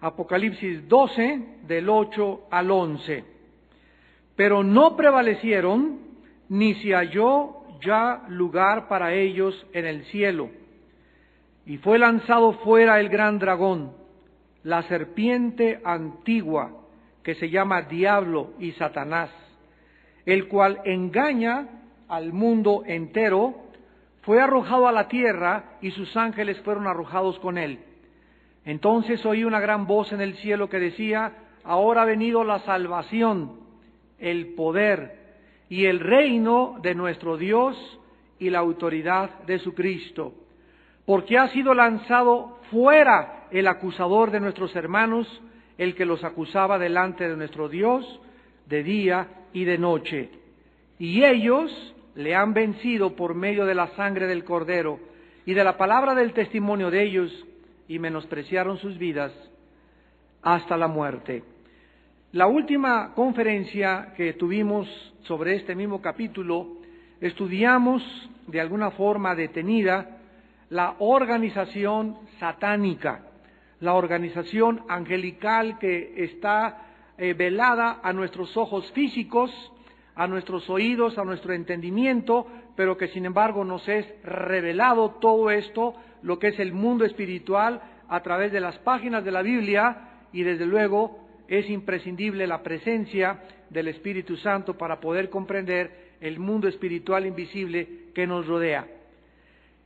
Apocalipsis 12, del 8 al 11. Pero no prevalecieron, ni se halló ya lugar para ellos en el cielo. Y fue lanzado fuera el gran dragón, la serpiente antigua, que se llama Diablo y Satanás, el cual engaña al mundo entero. Fue arrojado a la tierra y sus ángeles fueron arrojados con él. Entonces oí una gran voz en el cielo que decía: ahora ha venido la salvación, el poder y el reino de nuestro Dios y la autoridad de su Cristo, porque ha sido lanzado fuera el acusador de nuestros hermanos, el que los acusaba delante de nuestro Dios de día y de noche. Y ellos le han vencido por medio de la sangre del Cordero y de la palabra del testimonio de ellos, y menospreciaron sus vidas hasta la muerte. La última conferencia que tuvimos sobre este mismo capítulo, estudiamos de alguna forma detenida la organización satánica, la organización angelical que está velada a nuestros ojos físicos, a nuestros oídos, a nuestro entendimiento, pero que sin embargo nos es revelado todo esto, lo que es el mundo espiritual, a través de las páginas de la Biblia, y desde luego es imprescindible la presencia del Espíritu Santo para poder comprender el mundo espiritual invisible que nos rodea.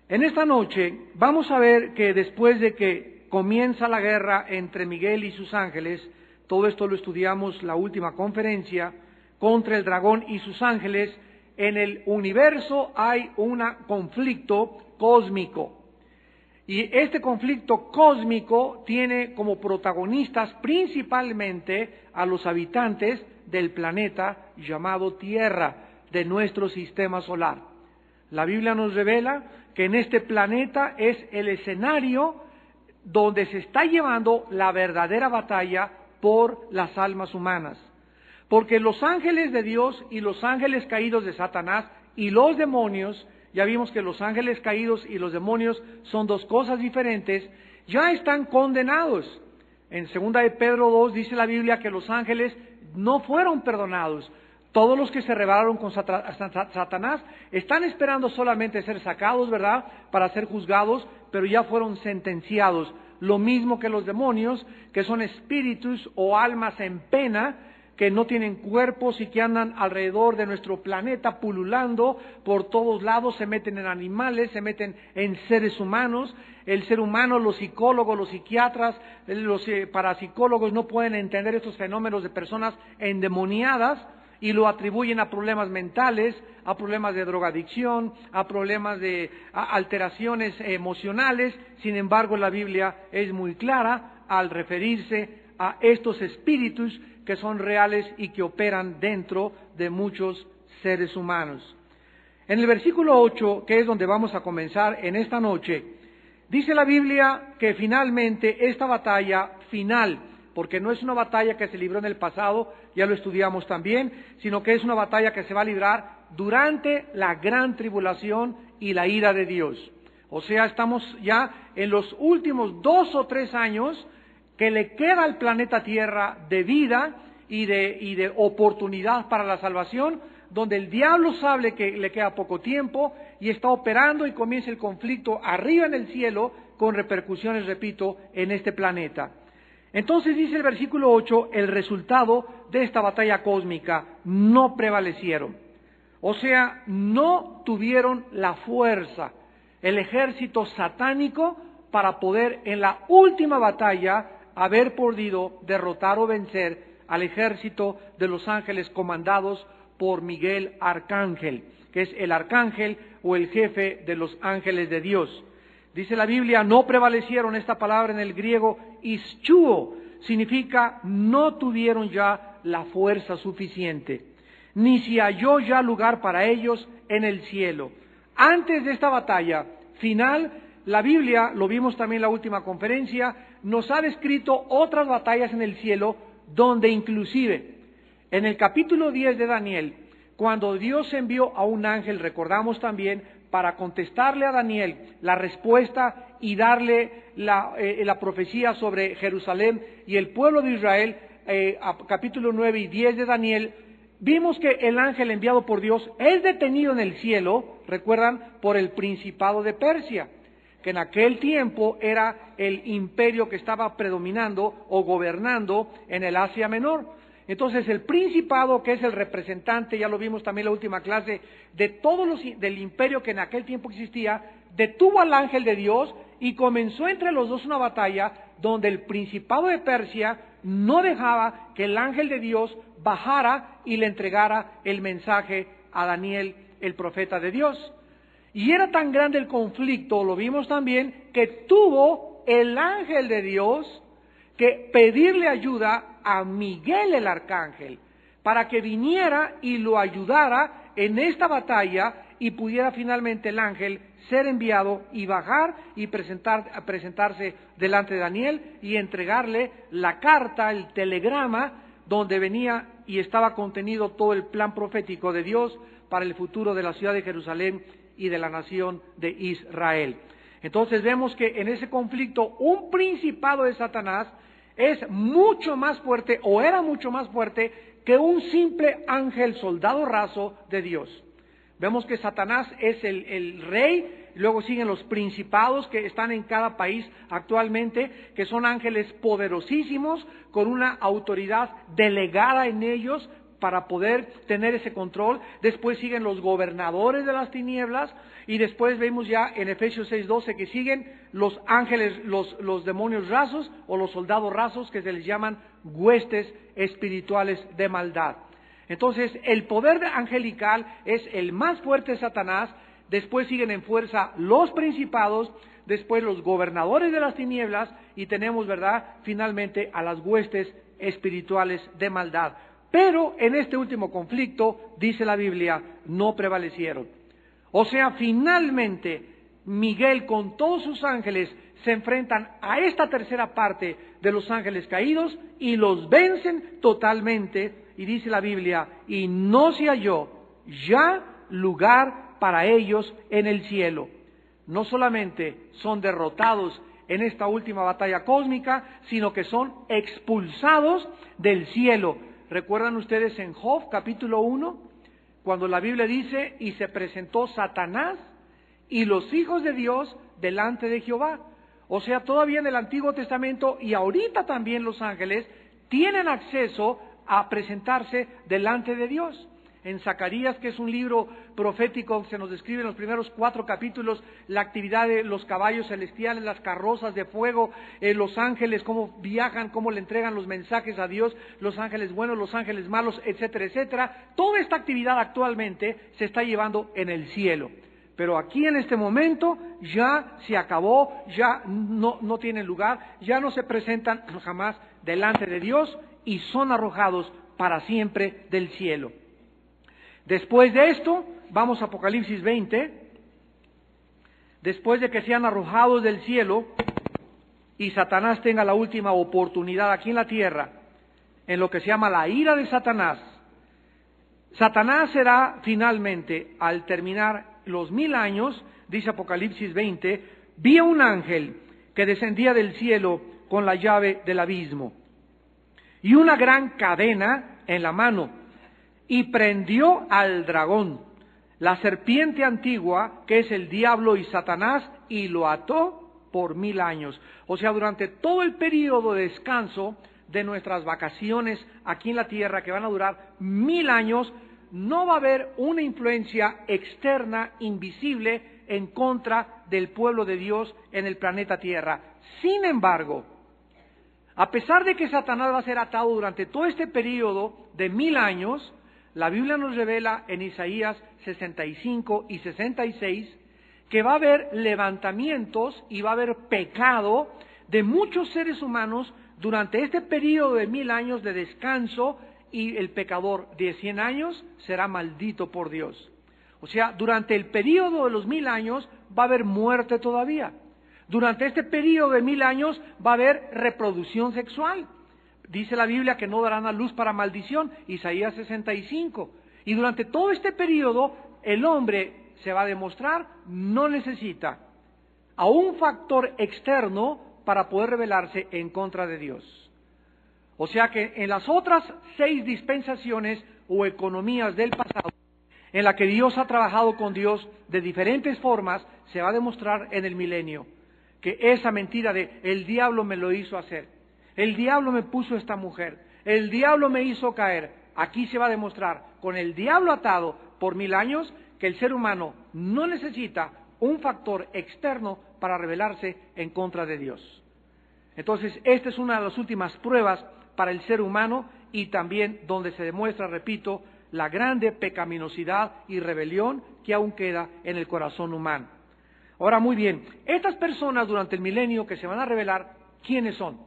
En esta noche vamos a ver que después de que comienza la guerra entre Miguel y sus ángeles, todo esto lo estudiamos la última conferencia, contra el dragón y sus ángeles, en el universo hay un conflicto cósmico. Y este conflicto cósmico tiene como protagonistas principalmente a los habitantes del planeta llamado Tierra, de nuestro sistema solar. La Biblia nos revela que en este planeta es el escenario donde se está llevando la verdadera batalla por las almas humanas. Porque los ángeles de Dios y los ángeles caídos de Satanás y los demonios, ya vimos que los ángeles caídos y los demonios son dos cosas diferentes, ya están condenados. En 2 de Pedro 2 dice la Biblia que los ángeles no fueron perdonados. Todos los que se rebelaron con Satanás están esperando solamente ser sacados, ¿verdad?, para ser juzgados, pero ya fueron sentenciados. Lo mismo que los demonios, que son espíritus o almas en pena, que no tienen cuerpos y que andan alrededor de nuestro planeta pululando por todos lados, se meten en animales, se meten en seres humanos. El ser humano, los psicólogos, los psiquiatras, los parapsicólogos no pueden entender estos fenómenos de personas endemoniadas y lo atribuyen a problemas mentales, a problemas de drogadicción, a problemas de alteraciones emocionales. Sin embargo, la Biblia es muy clara al referirse a estos espíritus que son reales y que operan dentro de muchos seres humanos. En el versículo 8, que es donde vamos a comenzar en esta noche, dice la Biblia que finalmente esta batalla final, porque no es una batalla que se libró en el pasado, ya lo estudiamos también, sino que es una batalla que se va a librar durante la gran tribulación y la ira de Dios. O sea, estamos ya en los últimos 2 o 3 años que le queda al planeta Tierra de vida y de oportunidad para la salvación, donde el diablo sabe que le queda poco tiempo y está operando y comienza el conflicto arriba en el cielo con repercusiones, repito, en este planeta. Entonces dice el versículo 8, el resultado de esta batalla cósmica: no prevalecieron. O sea, no tuvieron la fuerza, el ejército satánico para poder en la última batalla haber podido derrotar o vencer al ejército de los ángeles comandados por Miguel Arcángel, que es el arcángel o el jefe de los ángeles de Dios. Dice la Biblia, no prevalecieron. Esta palabra en el griego, ischuo, significa no tuvieron ya la fuerza suficiente, ni se halló ya lugar para ellos en el cielo. Antes de esta batalla final, la Biblia, lo vimos también en la última conferencia, nos ha descrito otras batallas en el cielo, donde inclusive en el capítulo 10 de Daniel, cuando Dios envió a un ángel, recordamos también, para contestarle a Daniel la respuesta y darle la profecía sobre Jerusalén y el pueblo de Israel, capítulo 9 y 10 de Daniel, vimos que el ángel enviado por Dios es detenido en el cielo, recuerdan, por el principado de Persia, que en aquel tiempo era el imperio que estaba predominando o gobernando en el Asia Menor. Entonces el principado, que es el representante, ya lo vimos también en la última clase, de del imperio que en aquel tiempo existía, detuvo al ángel de Dios y comenzó entre los dos una batalla donde el principado de Persia no dejaba que el ángel de Dios bajara y le entregara el mensaje a Daniel, el profeta de Dios. Y era tan grande el conflicto, lo vimos también, que tuvo el ángel de Dios que pedirle ayuda a Miguel el arcángel, para que viniera y lo ayudara en esta batalla y pudiera finalmente el ángel ser enviado y bajar y presentarse delante de Daniel y entregarle la carta, el telegrama, donde venía y estaba contenido todo el plan profético de Dios para el futuro de la ciudad de Jerusalén y de la nación de Israel. Entonces vemos que en ese conflicto un principado de Satanás es mucho más fuerte, o era mucho más fuerte, que un simple ángel soldado raso de Dios. Vemos que Satanás es el rey, luego siguen los principados que están en cada país actualmente, que son ángeles poderosísimos, con una autoridad delegada en ellos para poder tener ese control. Después siguen los gobernadores de las tinieblas, y después vemos ya en Efesios 6:12 que siguen los ángeles, los demonios rasos o los soldados rasos, que se les llaman huestes espirituales de maldad. Entonces el poder angelical es el más fuerte de Satanás. Después siguen en fuerza los principados, después los gobernadores de las tinieblas, y tenemos, ¿verdad?, finalmente a las huestes espirituales de maldad. Pero en este último conflicto, dice la Biblia, no prevalecieron. O sea, finalmente Miguel con todos sus ángeles se enfrentan a esta tercera parte de los ángeles caídos y los vencen totalmente. Y dice la Biblia, y no se halló ya lugar para ellos en el cielo. No solamente son derrotados en esta última batalla cósmica, sino que son expulsados del cielo. ¿Recuerdan ustedes en Job capítulo 1? Cuando la Biblia dice, y se presentó Satanás y los hijos de Dios delante de Jehová. O sea, todavía en el Antiguo Testamento y ahorita también los ángeles tienen acceso a presentarse delante de Dios. En Zacarías, que es un libro profético, se nos describe en los primeros 4 capítulos la actividad de los caballos celestiales, las carrozas de fuego, los ángeles, cómo viajan, cómo le entregan los mensajes a Dios, los ángeles buenos, los ángeles malos, etcétera, etcétera. Toda esta actividad actualmente se está llevando en el cielo. Pero aquí en este momento ya se acabó, ya no tienen lugar, ya no se presentan jamás delante de Dios y son arrojados para siempre del cielo. Después de esto, vamos a Apocalipsis 20, después de que sean arrojados del cielo y Satanás tenga la última oportunidad aquí en la tierra, en lo que se llama la ira de Satanás. Satanás será finalmente, al terminar los 1000 años, dice Apocalipsis 20, vi a un ángel que descendía del cielo con la llave del abismo y una gran cadena en la mano, y prendió al dragón, la serpiente antigua, que es el diablo y Satanás, y lo ató por 1000 años. O sea, durante todo el periodo de descanso de nuestras vacaciones aquí en la tierra, que van a durar 1000 años, no va a haber una influencia externa, invisible, en contra del pueblo de Dios en el planeta Tierra. Sin embargo, a pesar de que Satanás va a ser atado durante todo este periodo de 1000 años, la Biblia nos revela en Isaías 65 y 66 que va a haber levantamientos y va a haber pecado de muchos seres humanos durante este periodo de 1000 años de descanso, y el pecador de 100 años será maldito por Dios. O sea, durante el periodo de los 1000 años va a haber muerte todavía. Durante este periodo de 1000 años va a haber reproducción sexual. Dice la Biblia que no darán a luz para maldición, Isaías 65. Y durante todo este periodo el hombre se va a demostrar no necesita a un factor externo para poder rebelarse en contra de Dios. O sea que en las otras 6 dispensaciones o economías del pasado, en la que Dios ha trabajado con Dios de diferentes formas, se va a demostrar en el milenio que esa mentira de el diablo me lo hizo hacer, el diablo me puso esta mujer, el diablo me hizo caer, aquí se va a demostrar con el diablo atado por 1000 años que el ser humano no necesita un factor externo para rebelarse en contra de Dios. Entonces, esta es una de las últimas pruebas para el ser humano y también donde se demuestra, repito, la grande pecaminosidad y rebelión que aún queda en el corazón humano. Ahora, muy bien, estas personas durante el milenio que se van a rebelar, ¿quiénes son?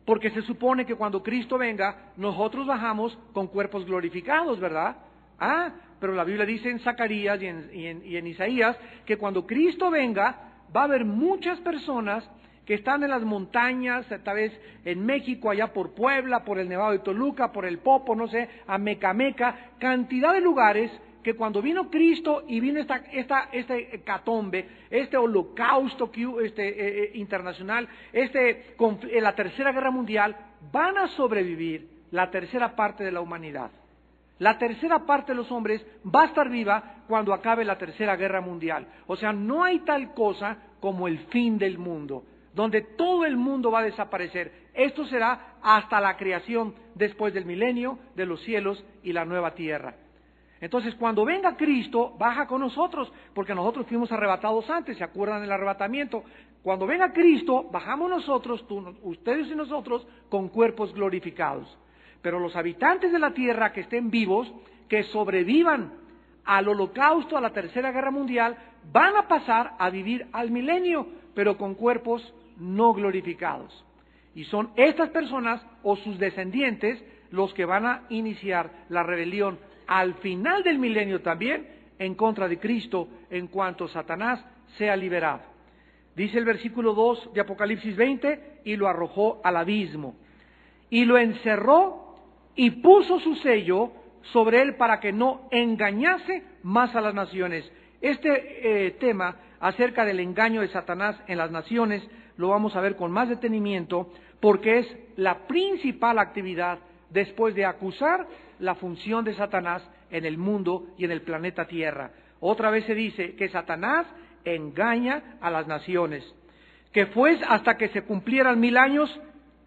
Porque se supone que cuando Cristo venga, nosotros bajamos con cuerpos glorificados, ¿verdad? Pero la Biblia dice en Zacarías y en Isaías que cuando Cristo venga, va a haber muchas personas que están en las montañas, tal vez en México, allá por Puebla, por el Nevado de Toluca, por el Popo, no sé, a Mecameca, cantidad de lugares que cuando vino Cristo y vino este hecatombe, este holocausto internacional, la Tercera Guerra Mundial, van a sobrevivir la tercera parte de la humanidad. La tercera parte de los hombres va a estar viva cuando acabe la Tercera Guerra Mundial. O sea, no hay tal cosa como el fin del mundo, donde todo el mundo va a desaparecer. Esto será hasta la creación después del milenio de los cielos y la nueva tierra. Entonces, cuando venga Cristo, baja con nosotros, porque nosotros fuimos arrebatados antes, ¿se acuerdan del arrebatamiento? Cuando venga Cristo, bajamos nosotros, ustedes y nosotros, con cuerpos glorificados. Pero los habitantes de la tierra que estén vivos, que sobrevivan al holocausto, a la Tercera Guerra Mundial, van a pasar a vivir al milenio, pero con cuerpos no glorificados. Y son estas personas o sus descendientes los que van a iniciar la rebelión al final del milenio también en contra de Cristo en cuanto Satanás sea liberado. Dice el versículo 2 de Apocalipsis 20, y lo arrojó al abismo, y lo encerró y puso su sello sobre él para que no engañase más a las naciones. Este tema acerca del engaño de Satanás en las naciones lo vamos a ver con más detenimiento porque es la principal actividad después de acusar la función de Satanás en el mundo y en el planeta Tierra. Otra vez se dice que Satanás engaña a las naciones, que fue hasta que se cumplieran 1000 años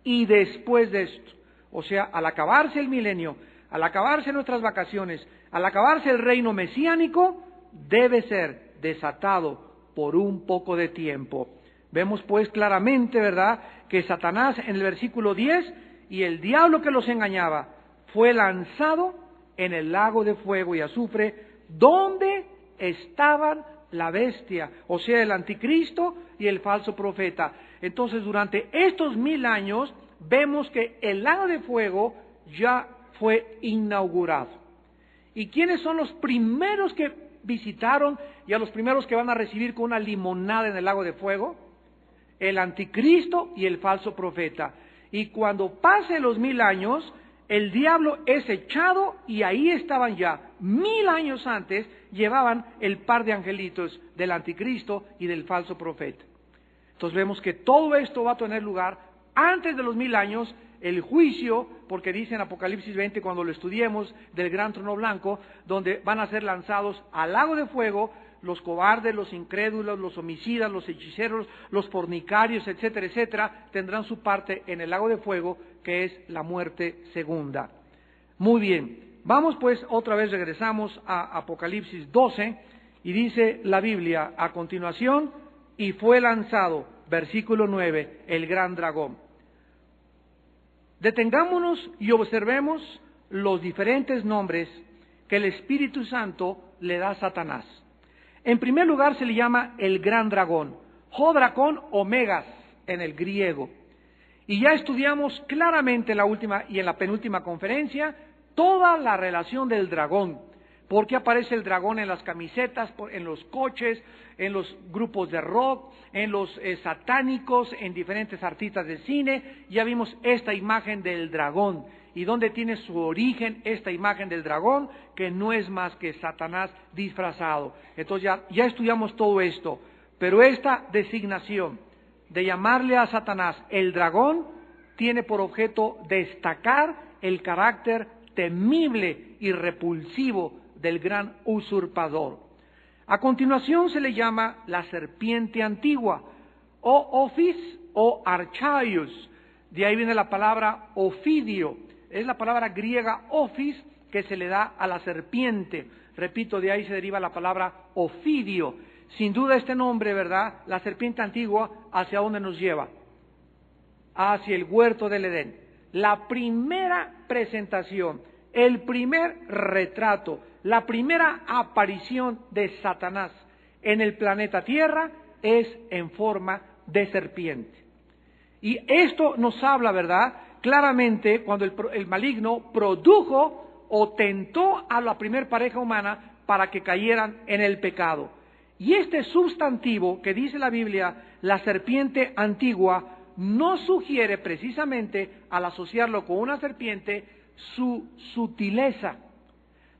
y después de esto. O sea, al acabarse el milenio, al acabarse nuestras vacaciones, al acabarse el reino mesiánico, debe ser desatado por un poco de tiempo. Vemos pues claramente, ¿verdad?, que Satanás en el versículo 10 y el diablo que los engañaba fue lanzado en el lago de fuego y azufre, donde estaban la bestia, o sea, el anticristo y el falso profeta. Entonces, durante estos 1000 años, vemos que el lago de fuego ya fue inaugurado. ¿Y quiénes son los primeros que visitaron y a los primeros que van a recibir con una limonada en el lago de fuego? El anticristo y el falso profeta. Y cuando pase los 1000 años, el diablo es echado y ahí estaban ya. 1000 años antes llevaban el par de angelitos del anticristo y del falso profeta. Entonces vemos que todo esto va a tener lugar antes de los 1000 años, el juicio, porque dice en Apocalipsis 20, cuando lo estudiemos, del gran trono blanco, donde van a ser lanzados al lago de fuego los cobardes, los incrédulos, los homicidas, los hechiceros, los fornicarios, etcétera, etcétera, tendrán su parte en el lago de fuego, que es la muerte segunda. Muy bien, vamos pues otra vez, regresamos a Apocalipsis 12, y dice la Biblia a continuación, y fue lanzado, versículo 9, el gran dragón. Detengámonos y observemos los diferentes nombres que el Espíritu Santo le da a Satanás. En primer lugar se le llama el gran dragón, Jodracón Omegas en el griego. Y ya estudiamos claramente en la última y en la penúltima conferencia toda la relación del dragón. ¿Por qué aparece el dragón en las camisetas, en los coches, en los grupos de rock, en los satánicos, en diferentes artistas de cine? Ya vimos esta imagen del dragón. ¿Y dónde tiene su origen esta imagen del dragón? Que no es más que Satanás disfrazado. Entonces ya estudiamos todo esto. Pero esta designación de llamarle a Satanás el dragón tiene por objeto destacar el carácter temible y repulsivo del gran usurpador. A continuación se le llama la serpiente antigua, o Ophis o Archaios. De ahí viene la palabra ofidio, es la palabra griega Ophis que se le da a la serpiente. Repito, de ahí se deriva la palabra ofidio. Sin duda este nombre, ¿verdad? La serpiente antigua, ¿hacia dónde nos lleva? Hacia el huerto del Edén. La primera presentación, el primer retrato, la primera aparición de Satanás en el planeta Tierra es en forma de serpiente. Y esto nos habla, ¿verdad? Claramente cuando el maligno produjo o tentó a la primer pareja humana para que cayeran en el pecado. Y este sustantivo que dice la Biblia, la serpiente antigua, no sugiere precisamente, al asociarlo con una serpiente, su sutileza.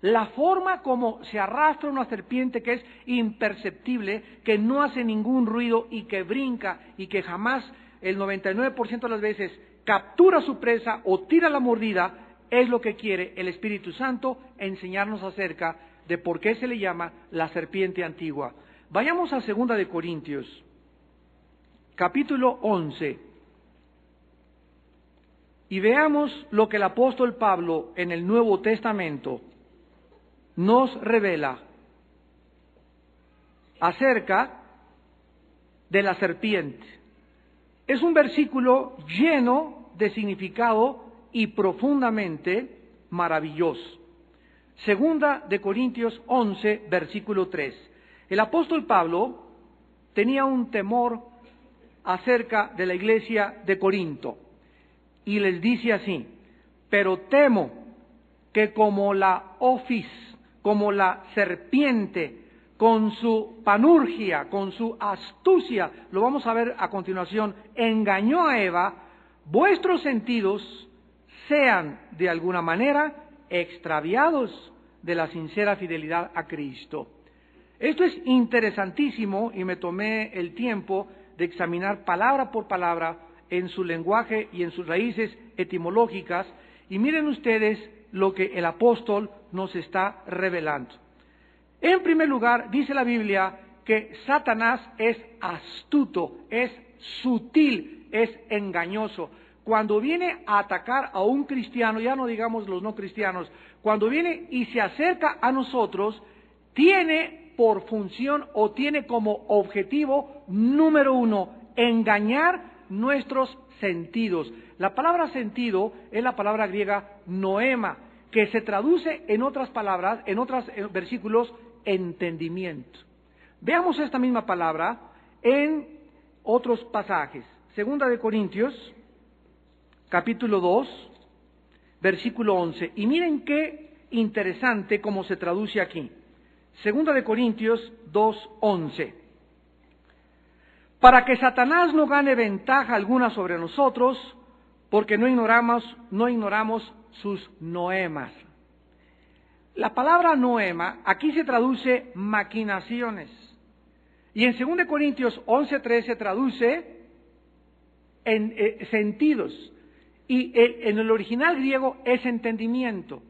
La forma como se arrastra una serpiente que es imperceptible, que no hace ningún ruido y que brinca y que jamás, el 99% de las veces, captura su presa o tira la mordida, es lo que quiere el Espíritu Santo enseñarnos acerca de por qué se le llama la serpiente antigua. Vayamos a 2 de Corintios, capítulo 11, y veamos lo que el apóstol Pablo en el Nuevo Testamento nos revela acerca de la serpiente. Es un versículo lleno de significado y profundamente maravilloso. 2 de Corintios 11, versículo 3. El apóstol Pablo tenía un temor acerca de la iglesia de Corinto y les dice así: pero temo que como la Ophis, como la serpiente, con su panurgia, con su astucia, lo vamos a ver a continuación, engañó a Eva, vuestros sentidos sean de alguna manera extraviados de la sincera fidelidad a Cristo. Esto es interesantísimo y me tomé el tiempo de examinar palabra por palabra en su lenguaje y en sus raíces etimológicas, y miren ustedes lo que el apóstol nos está revelando. En primer lugar, dice la Biblia que Satanás es astuto, es sutil, es engañoso. Cuando viene a atacar a un cristiano, ya no digamos los no cristianos, cuando viene y se acerca a nosotros, tiene por función o tiene como objetivo número uno, engañar nuestros sentidos. La palabra sentido es la palabra griega noema, que se traduce en otras palabras, en otros versículos, entendimiento. Veamos esta misma palabra en otros pasajes. 2 de Corintios, capítulo 2, versículo 11. Y miren qué interesante cómo se traduce aquí. 2 de Corintios 2, 11. Para que Satanás no gane ventaja alguna sobre nosotros, porque no ignoramos sus noemas. La palabra noema aquí se traduce maquinaciones. Y en 2 de Corintios 11:3 se traduce en sentidos. Y en el original griego es entendimiento.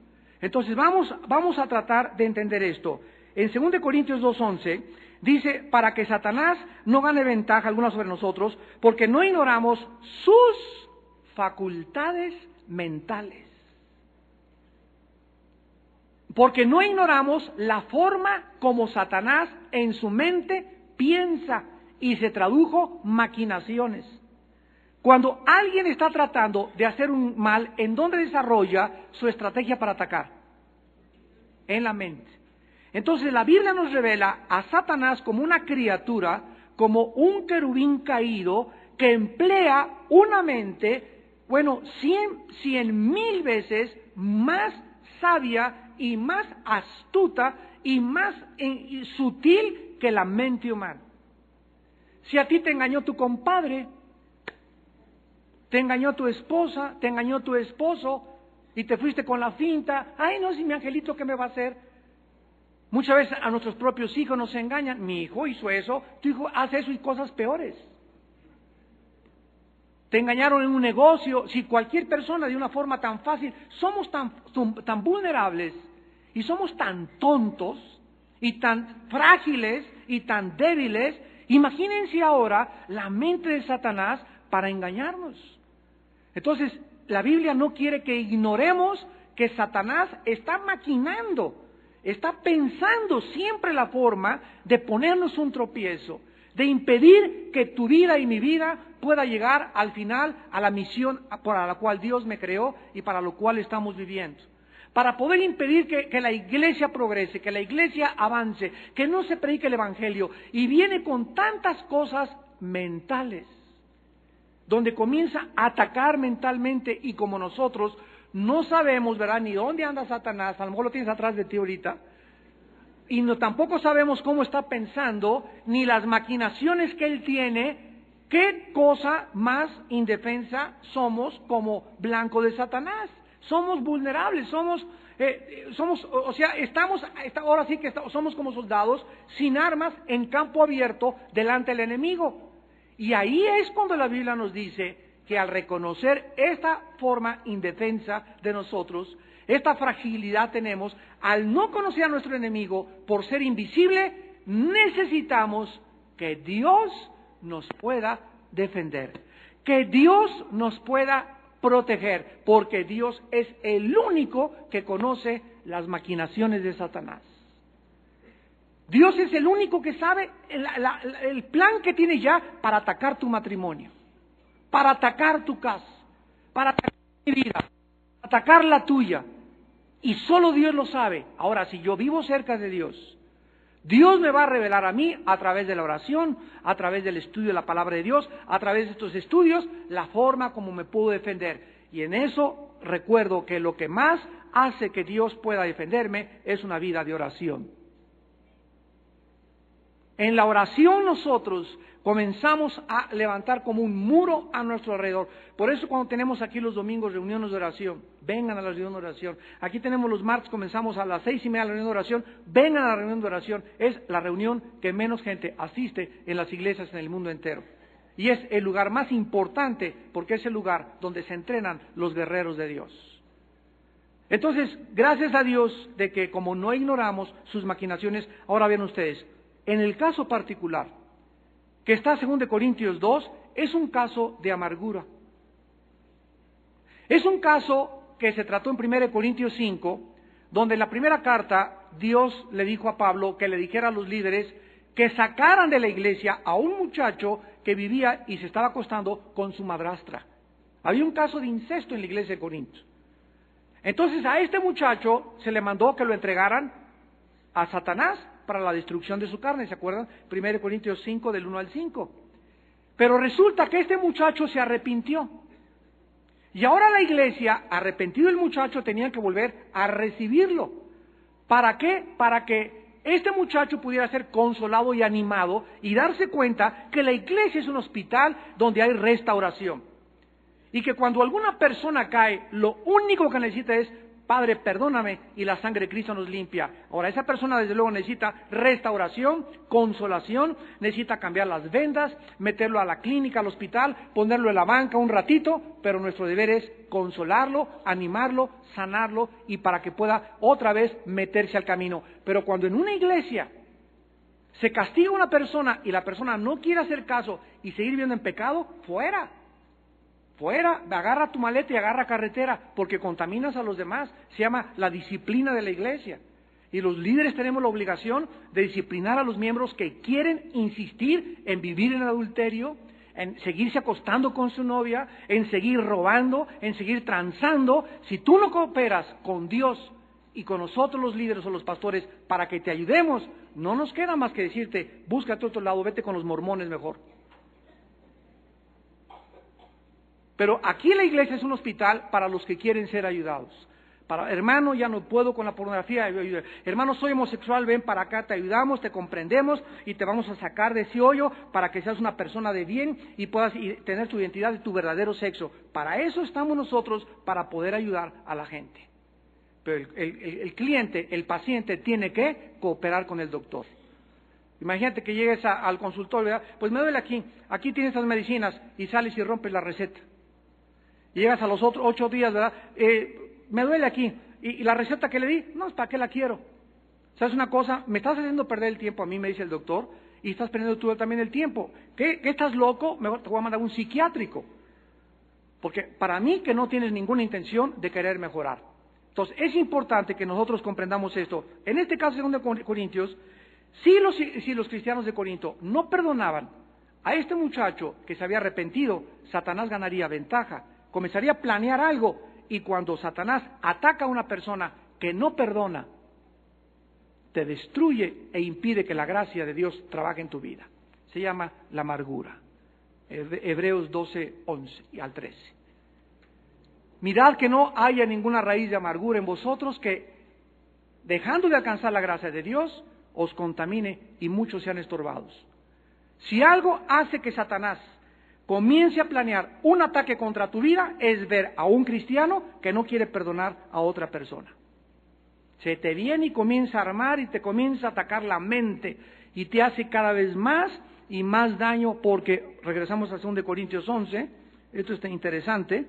Entonces vamos a tratar de entender esto. En 2 de Corintios 2:11 dice, para que Satanás no gane ventaja alguna sobre nosotros, porque no ignoramos sus facultades mentales. Porque no ignoramos la forma como Satanás en su mente piensa, y se tradujo maquinaciones. Cuando alguien está tratando de hacer un mal, ¿en dónde desarrolla su estrategia para atacar? En la mente. Entonces la Biblia nos revela a Satanás como una criatura, como un querubín caído, que emplea una mente, 100,000 veces más sabia y más astuta y más sutil que la mente humana. Si a ti te engañó tu compadre, te engañó tu esposa, te engañó tu esposo y te fuiste con la finta, ay no, si mi angelito, ¿qué me va a hacer? Muchas veces a nuestros propios hijos nos engañan. Mi hijo hizo eso, tu hijo hace eso y cosas peores. Te engañaron en un negocio. Si cualquier persona de una forma tan fácil, somos tan vulnerables y somos tan tontos y tan frágiles y tan débiles. Imagínense ahora la mente de Satanás para engañarnos. Entonces, la Biblia no quiere que ignoremos que Satanás está maquinando, está pensando siempre la forma de ponernos un tropiezo, de impedir que tu vida y mi vida pueda llegar al final a la misión para la cual Dios me creó y para lo cual estamos viviendo. Para poder impedir que la iglesia progrese, que la iglesia avance, que no se predique el evangelio. Y viene con tantas cosas mentales, donde comienza a atacar mentalmente, y como nosotros no sabemos, ¿verdad?, ni dónde anda Satanás, a lo mejor lo tienes atrás de ti ahorita, y no tampoco sabemos cómo está pensando, ni las maquinaciones que él tiene. ¿Qué cosa más indefensa somos como blanco de Satanás? Somos vulnerables, somos, ahora sí que somos como soldados sin armas en campo abierto delante del enemigo. Y ahí es cuando la Biblia nos dice que al reconocer esta forma indefensa de nosotros, esta fragilidad tenemos, al no conocer a nuestro enemigo, por ser invisible, necesitamos que Dios nos pueda defender, que Dios nos pueda proteger, porque Dios es el único que conoce las maquinaciones de Satanás. Dios es el único que sabe el plan que tiene ya para atacar tu matrimonio, para atacar tu casa, para atacar mi vida, para atacar la tuya. Y solo Dios lo sabe. Ahora, si yo vivo cerca de Dios, Dios me va a revelar a mí a través de la oración, a través del estudio de la palabra de Dios, a través de estos estudios, la forma como me puedo defender. Y en eso recuerdo que lo que más hace que Dios pueda defenderme es una vida de oración. En la oración nosotros comenzamos a levantar como un muro a nuestro alrededor. Por eso cuando tenemos aquí los domingos reuniones de oración, vengan a la reunión de oración. Aquí tenemos los martes, comenzamos a las 6:30 la reunión de oración, vengan a la reunión de oración. Es la reunión que menos gente asiste en las iglesias en el mundo entero. Y es el lugar más importante porque es el lugar donde se entrenan los guerreros de Dios. Entonces, gracias a Dios de que como no ignoramos sus maquinaciones, ahora ven ustedes, en el caso particular que está en 2 Corintios 2, es un caso de amargura. Es un caso que se trató en 1 Corintios 5, donde en la primera carta Dios le dijo a Pablo que le dijera a los líderes que sacaran de la iglesia a un muchacho que vivía y se estaba acostando con su madrastra. Había un caso de incesto en la iglesia de Corinto. Entonces a este muchacho se le mandó que lo entregaran a Satanás para la destrucción de su carne, ¿se acuerdan? 1 Corintios 5 del 1 al 5. Pero resulta que este muchacho se arrepintió. Y ahora la iglesia, arrepentido el muchacho, tenía que volver a recibirlo. ¿Para qué? Para que este muchacho pudiera ser consolado y animado y darse cuenta que la iglesia es un hospital donde hay restauración. Y que cuando alguna persona cae, lo único que necesita es: Padre, perdóname, y la sangre de Cristo nos limpia. Ahora, esa persona desde luego necesita restauración, consolación, necesita cambiar las vendas, meterlo a la clínica, al hospital, ponerlo en la banca un ratito, pero nuestro deber es consolarlo, animarlo, sanarlo, y para que pueda otra vez meterse al camino. Pero cuando en una iglesia se castiga a una persona y la persona no quiere hacer caso y seguir viviendo en pecado, fuera. Fuera, agarra tu maleta y agarra carretera, porque contaminas a los demás. Se llama la disciplina de la iglesia. Y los líderes tenemos la obligación de disciplinar a los miembros que quieren insistir en vivir en adulterio, en seguirse acostando con su novia, en seguir robando, en seguir transando. Si tú no cooperas con Dios y con nosotros los líderes o los pastores para que te ayudemos, no nos queda más que decirte: búscate otro lado, vete con los mormones mejor. Pero aquí la iglesia es un hospital para los que quieren ser ayudados. Para: hermano, ya no puedo con la pornografía, hermano, soy homosexual, ven para acá, te ayudamos, te comprendemos y te vamos a sacar de ese hoyo para que seas una persona de bien y puedas tener tu identidad y tu verdadero sexo. Para eso estamos nosotros, para poder ayudar a la gente. pero el cliente, el paciente, tiene que cooperar con el doctor. Imagínate que llegues al consultorio, ¿verdad? Pues me duele aquí tienes estas medicinas, y sales y rompes la receta. Y llegas a los 8 días, ¿verdad? Me duele aquí, y la receta que le di, no, ¿para qué la quiero? ¿Sabes una cosa? Me estás haciendo perder el tiempo a mí, me dice el doctor, y estás perdiendo tú también el tiempo. ¿Qué estás loco? Te voy a mandar un psiquiátrico. Porque para mí que no tienes ninguna intención de querer mejorar. Entonces, es importante que nosotros comprendamos esto. En este caso, según de Corintios, si los cristianos de Corinto no perdonaban a este muchacho que se había arrepentido, Satanás ganaría ventaja, comenzaría a planear algo, y cuando Satanás ataca a una persona que no perdona, te destruye e impide que la gracia de Dios trabaje en tu vida. Se llama la amargura. Hebreos 12, 11 y al 13. Mirad que no haya ninguna raíz de amargura en vosotros que, dejando de alcanzar la gracia de Dios, os contamine y muchos sean estorbados. Si algo hace que Satanás comience a planear un ataque contra tu vida, es ver a un cristiano que no quiere perdonar a otra persona. Se te viene y comienza a armar y te comienza a atacar la mente y te hace cada vez más y más daño, porque regresamos a 2 Corintios 11, esto está interesante.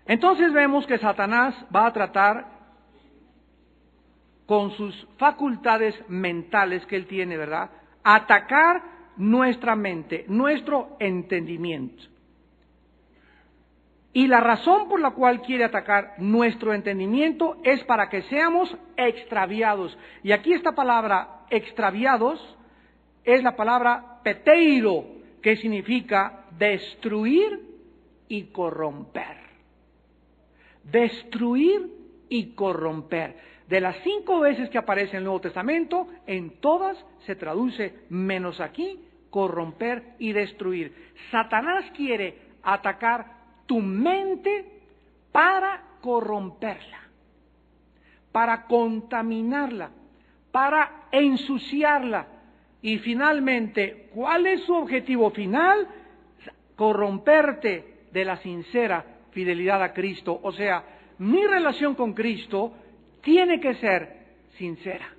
Entonces vemos que Satanás va a tratar con sus facultades mentales que él tiene, ¿verdad?, atacar nuestra mente, nuestro entendimiento. Y la razón por la cual quiere atacar nuestro entendimiento es para que seamos extraviados. Y aquí esta palabra extraviados es la palabra peteiro, que significa destruir y corromper. Destruir y corromper. De las 5 veces que aparece en el Nuevo Testamento, en todas se traduce, menos aquí, corromper y destruir. Satanás quiere atacar tu mente para corromperla, para contaminarla, para ensuciarla. Y finalmente, ¿cuál es su objetivo final? Corromperte de la sincera fidelidad a Cristo. O sea, mi relación con Cristo tiene que ser sincera.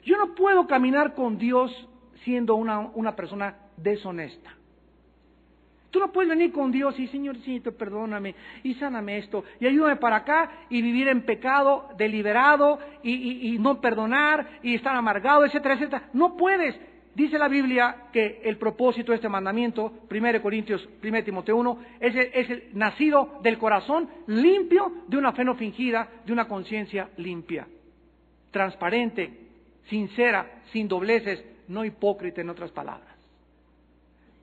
Yo no puedo caminar con Dios siendo una persona deshonesta. Tú no puedes venir con Dios y, Señorcito, perdóname y sáname esto y ayúdame para acá, y vivir en pecado deliberado y no perdonar y estar amargado, etcétera, etcétera. No puedes. Dice la Biblia que el propósito de este mandamiento, 1 Timoteo 1, es el nacido del corazón limpio, de una fe no fingida, de una conciencia limpia, transparente, sincera, sin dobleces, no hipócrita, en otras palabras.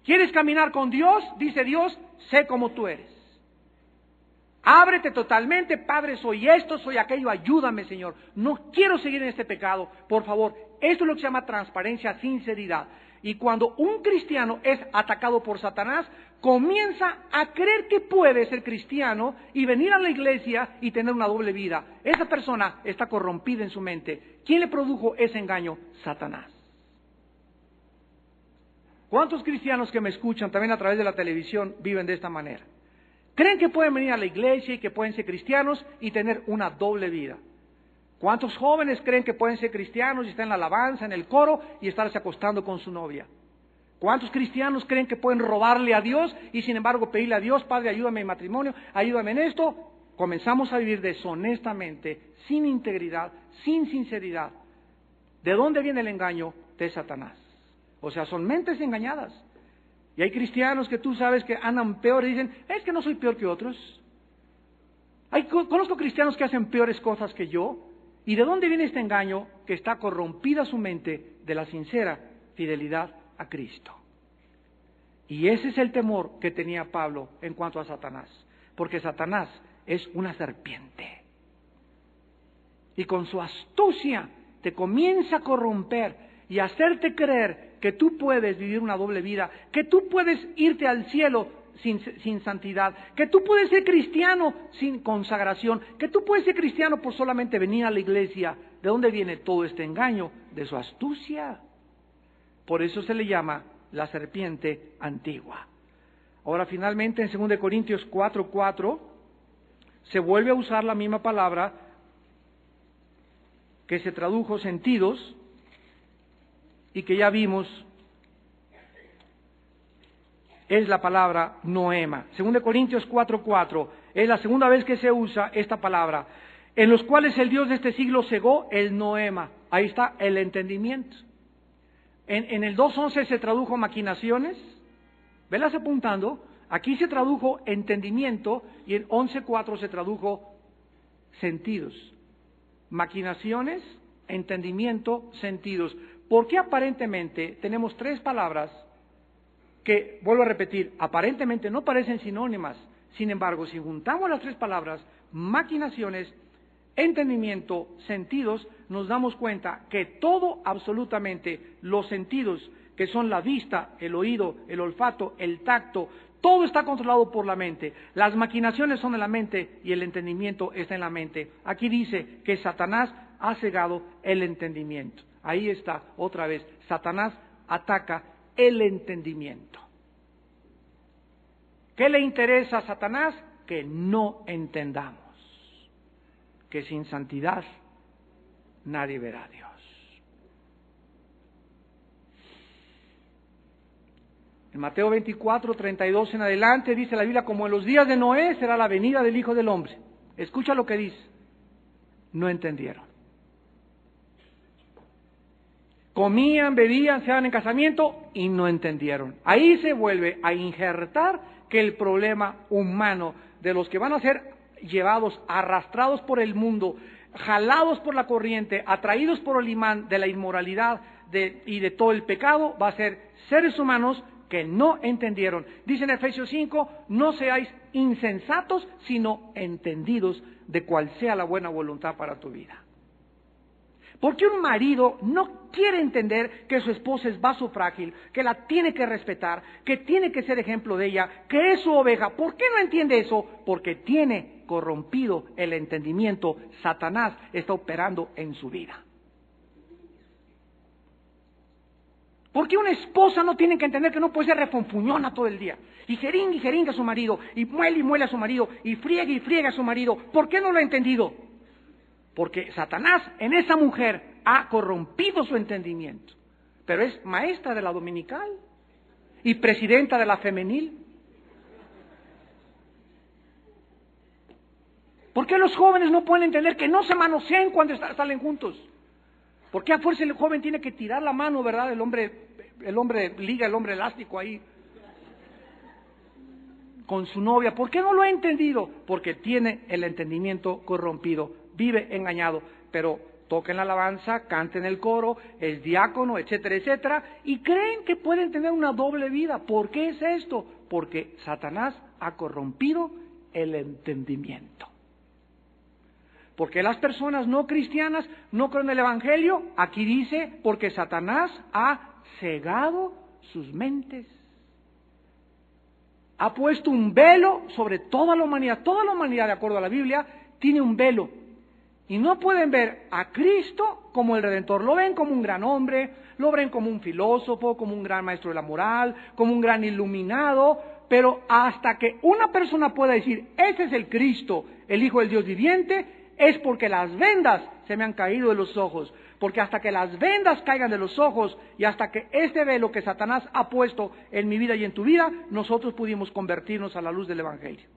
¿Quieres caminar con Dios? Dice Dios, sé como tú eres. Ábrete totalmente, Padre, soy esto, soy aquello, ayúdame, Señor. No quiero seguir en este pecado, por favor. Esto es lo que se llama transparencia, sinceridad. Y cuando un cristiano es atacado por Satanás, comienza a creer que puede ser cristiano y venir a la iglesia y tener una doble vida. Esa persona está corrompida en su mente. ¿Quién le produjo ese engaño? Satanás. ¿Cuántos cristianos que me escuchan también a través de la televisión viven de esta manera? Creen que pueden venir a la iglesia y que pueden ser cristianos y tener una doble vida. ¿Cuántos jóvenes creen que pueden ser cristianos y estar en la alabanza, en el coro y estarse acostando con su novia? ¿Cuántos cristianos creen que pueden robarle a Dios y sin embargo pedirle a Dios, Padre, ayúdame en matrimonio, ayúdame en esto? Comenzamos a vivir deshonestamente, sin integridad, sin sinceridad. ¿De dónde viene el engaño? De Satanás. O sea, son mentes engañadas. Y hay cristianos que tú sabes que andan peor y dicen, es que no soy peor que otros. Conozco cristianos que hacen peores cosas que yo. ¿Y de dónde viene este engaño? Que está corrompida su mente de la sincera fidelidad a Cristo. Y ese es el temor que tenía Pablo en cuanto a Satanás. Porque Satanás es una serpiente. Y con su astucia te comienza a corromper y a hacerte creer que tú puedes vivir una doble vida, que tú puedes irte al cielo sin santidad, que tú puedes ser cristiano sin consagración, que tú puedes ser cristiano por solamente venir a la iglesia. ¿De dónde viene todo este engaño? De su astucia. Por eso se le llama la serpiente antigua. Ahora finalmente en 2 Corintios 4:4 se vuelve a usar la misma palabra que se tradujo sentidos y que ya vimos es la palabra noema. 2 Corintios 4:4 es la segunda vez que se usa esta palabra, en los cuales el Dios de este siglo cegó el noema. Ahí está el entendimiento. En el 2:11 se tradujo maquinaciones, velas apuntando, aquí se tradujo entendimiento y en 11:4 se tradujo sentidos. Maquinaciones, entendimiento, sentidos. ¿Por qué aparentemente tenemos tres palabras que, vuelvo a repetir, aparentemente no parecen sinónimas? Sin embargo, si juntamos las tres palabras, maquinaciones, entendimiento, sentidos, nos damos cuenta que todo, absolutamente, los sentidos, que son la vista, el oído, el olfato, el tacto, todo está controlado por la mente. Las maquinaciones son en la mente y el entendimiento está en la mente. Aquí dice que Satanás ha cegado el entendimiento. Ahí está, otra vez, Satanás ataca el entendimiento. ¿Qué le interesa a Satanás? Que no entendamos que sin santidad nadie verá a Dios. En Mateo 24:32 en adelante dice la Biblia, como en los días de Noé será la venida del Hijo del Hombre. Escucha lo que dice. No entendieron. Comían, bebían, se daban en casamiento y no entendieron. Ahí se vuelve a injertar que el problema humano de los que van a ser llevados, arrastrados por el mundo, jalados por la corriente, atraídos por el imán de la inmoralidad y de todo el pecado, va a ser seres humanos que no entendieron. Dice en Efesios 5, no seáis insensatos, sino entendidos de cuál sea la buena voluntad para tu vida. ¿Por qué un marido no quiere entender que su esposa es vaso frágil, que la tiene que respetar, que tiene que ser ejemplo de ella, que es su oveja? ¿Por qué no entiende eso? Porque tiene corrompido el entendimiento. Satanás está operando en su vida. ¿Por qué una esposa no tiene que entender que no puede ser refunfuñona todo el día? Y jeringa a su marido, y muele a su marido, y friega a su marido. ¿Por qué no lo ha entendido? Porque Satanás en esa mujer ha corrompido su entendimiento. Pero es maestra de la dominical y presidenta de la femenil. ¿Por qué los jóvenes no pueden entender que no se manoseen cuando salen juntos? ¿Por qué a fuerza el joven tiene que tirar la mano, verdad? El hombre liga, el hombre elástico ahí con su novia. ¿Por qué no lo ha entendido? Porque tiene el entendimiento corrompido. Vive engañado, pero toquen la alabanza, canten el coro, el diácono, etcétera, etcétera, y creen que pueden tener una doble vida. ¿Por qué es esto? Porque Satanás ha corrompido el entendimiento. Porque las personas no cristianas no creen el Evangelio. Aquí dice, porque Satanás ha cegado sus mentes. Ha puesto un velo sobre toda la humanidad. Toda la humanidad, de acuerdo a la Biblia, tiene un velo. Y no pueden ver a Cristo como el Redentor. Lo ven como un gran hombre, lo ven como un filósofo, como un gran maestro de la moral, como un gran iluminado. Pero hasta que una persona pueda decir, ese es el Cristo, el Hijo del Dios viviente, es porque las vendas se me han caído de los ojos. Porque hasta que las vendas caigan de los ojos y hasta que este velo que Satanás ha puesto en mi vida y en tu vida, nosotros pudimos convertirnos a la luz del Evangelio.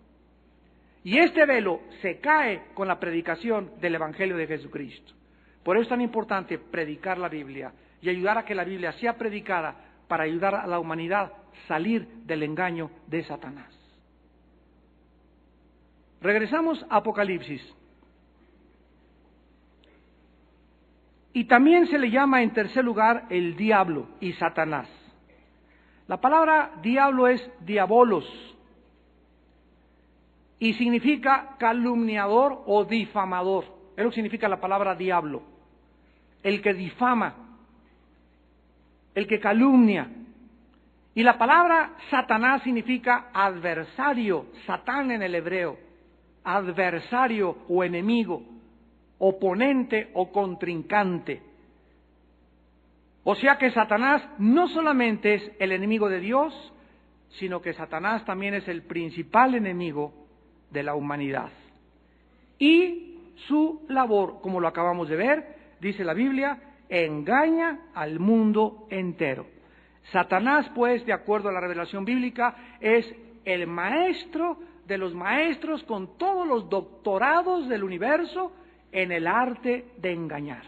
Y este velo se cae con la predicación del Evangelio de Jesucristo. Por eso es tan importante predicar la Biblia y ayudar a que la Biblia sea predicada para ayudar a la humanidad a salir del engaño de Satanás. Regresamos a Apocalipsis. Y también se le llama en tercer lugar el diablo y Satanás. La palabra diablo es diabolos y significa calumniador o difamador. Es lo que significa la palabra diablo. El que difama, el que calumnia. Y la palabra Satanás significa adversario, Satán en el hebreo, adversario o enemigo, oponente o contrincante. O sea que Satanás no solamente es el enemigo de Dios, sino que Satanás también es el principal enemigo de la humanidad. Y su labor, como lo acabamos de ver, dice la Biblia, engaña al mundo entero. Satanás, pues, de acuerdo a la revelación bíblica, es el maestro de los maestros con todos los doctorados del universo en el arte de engañar.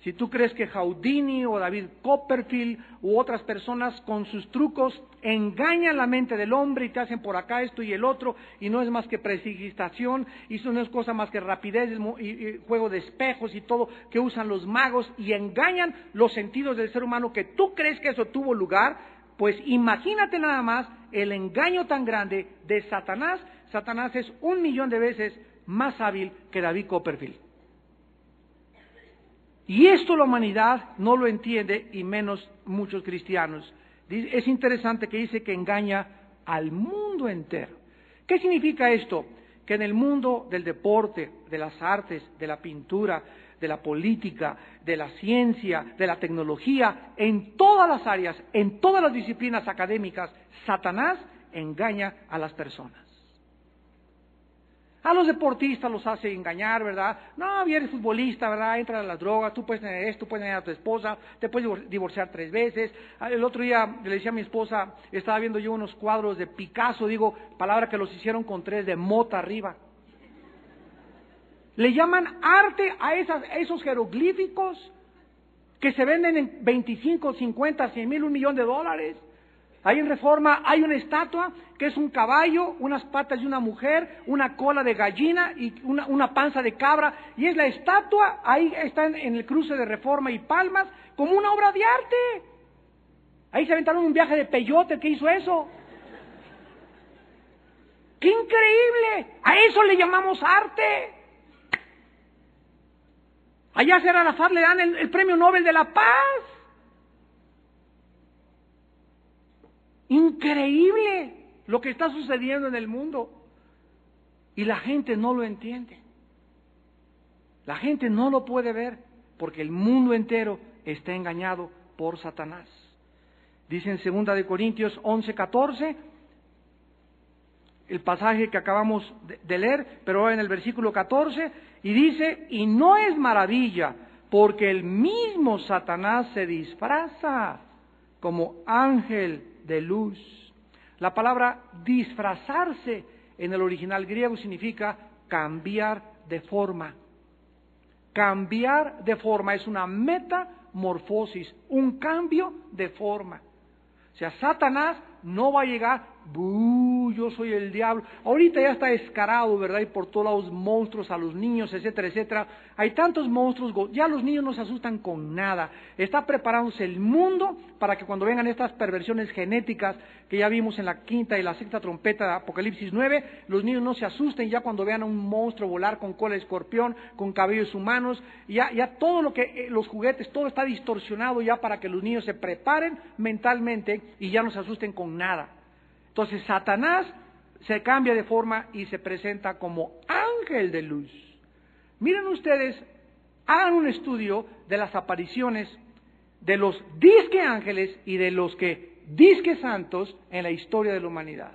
Si tú crees que Houdini o David Copperfield u otras personas con sus trucos engañan la mente del hombre y te hacen por acá esto y el otro, y no es más que precipitación, y eso no es cosa más que rapidez y juego de espejos y todo que usan los magos y engañan los sentidos del ser humano, que tú crees que eso tuvo lugar, pues imagínate nada más el engaño tan grande de Satanás. Satanás es 1.000.000 de veces más hábil que David Copperfield. Y esto la humanidad no lo entiende, y menos muchos cristianos. Es interesante que dice que engaña al mundo entero. ¿Qué significa esto? Que en el mundo del deporte, de las artes, de la pintura, de la política, de la ciencia, de la tecnología, en todas las áreas, en todas las disciplinas académicas, Satanás engaña a las personas. A los deportistas los hace engañar, ¿verdad? No, eres futbolista, ¿verdad? Entra a las drogas, tú puedes tener esto, puedes tener a tu esposa, te puedes divorciar 3 veces. El otro día le decía a mi esposa, estaba viendo yo unos cuadros de Picasso, digo, palabra que los hicieron con 3 de mota arriba. Le llaman arte a esos jeroglíficos que se venden en 25, 50, 100,000, $1,000,000. Ahí en Reforma hay una estatua que es un caballo, unas patas de una mujer, una cola de gallina y una panza de cabra. Y es la estatua, ahí está en el cruce de Reforma y Palmas, como una obra de arte. Ahí se aventaron un viaje de peyote que hizo eso. ¡Qué increíble! A eso le llamamos arte. Allá a Yasser Arafat le dan el premio Nobel de la Paz. Increíble lo que está sucediendo en el mundo. Y la gente no lo entiende. La gente no lo puede ver porque el mundo entero está engañado por Satanás. Dice en 2 Corintios 11:14, el pasaje que acabamos de leer, pero en el versículo 14, y dice, y no es maravilla, porque el mismo Satanás se disfraza como ángel de luz. La palabra disfrazarse en el original griego significa cambiar de forma. Cambiar de forma es una metamorfosis, un cambio de forma. O sea, Satanás no va a llegar, yo soy el diablo. Ahorita ya está descarado, ¿verdad? Y por todos lados monstruos a los niños, etcétera, etcétera. Hay tantos monstruos, ya los niños no se asustan con nada. Está preparándose el mundo para que cuando vengan estas perversiones genéticas que ya vimos en la 5ª y la 6ª trompeta de Apocalipsis 9, los niños no se asusten ya cuando vean a un monstruo volar con cola de escorpión, con cabellos humanos. Ya todo lo que, los juguetes, todo está distorsionado ya para que los niños se preparen mentalmente y ya no se asusten con nada. Entonces Satanás se cambia de forma y se presenta como ángel de luz. Miren ustedes, hagan un estudio de las apariciones de los disque ángeles y de los que disque santos en la historia de la humanidad.